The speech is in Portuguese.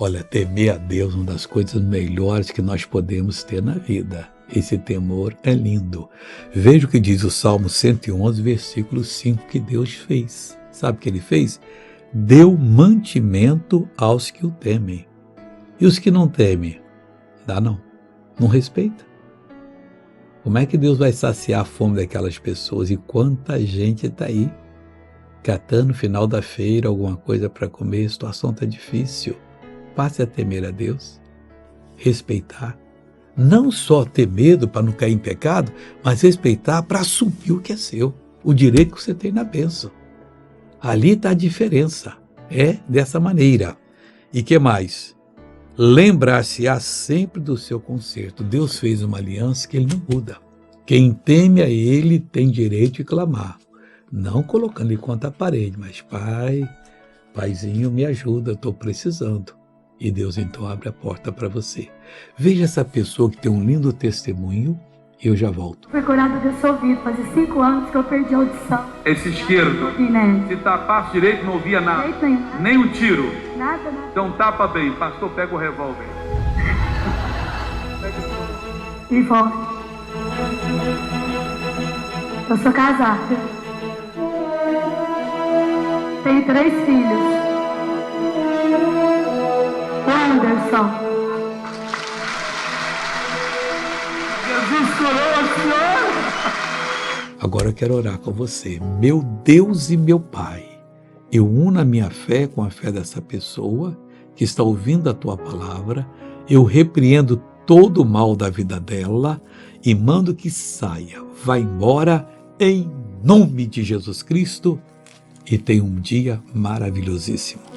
Olha, temer a Deus é uma das coisas melhores que nós podemos ter na vida. Esse temor é lindo. Veja o que diz o Salmo 111, versículo 5, que Deus fez. Sabe o que Ele fez? Deu mantimento aos que o temem. E os que não temem? Dá não. Não respeita. Como é que Deus vai saciar a fome daquelas pessoas? E quanta gente está aí, catando no final da feira alguma coisa para comer, a situação está difícil. Passe a temer a Deus, respeitar. Não só ter medo para não cair em pecado, mas respeitar para assumir o que é seu, o direito que você tem na bênção. Ali está a diferença, é dessa maneira. E que mais? Lembrar-se-á sempre do seu conserto. Deus fez uma aliança que Ele não muda. Quem teme a Ele tem direito de clamar, não colocando ele contra a parede, mas Pai, Paizinho, me ajuda, eu estou precisando. E Deus então abre a porta para você. Veja essa pessoa que tem um lindo testemunho e eu já volto. Fui curado desse ouvido, fazia 5 anos que eu perdi a audição. Esse esquerdo, se tapasse direito não ouvia nada, nem um tiro. Nada. Então tapa bem, pastor, pega o revólver. E volta. Eu sou casada. Tenho 3 filhos. Anderson. Jesus curou a senhora. Agora eu quero orar com você. Meu Deus e meu Pai, eu uno a minha fé com a fé dessa pessoa que está ouvindo a Tua palavra, eu repreendo todo o mal da vida dela e mando que saia, vá embora em nome de Jesus Cristo e tenha um dia maravilhosíssimo.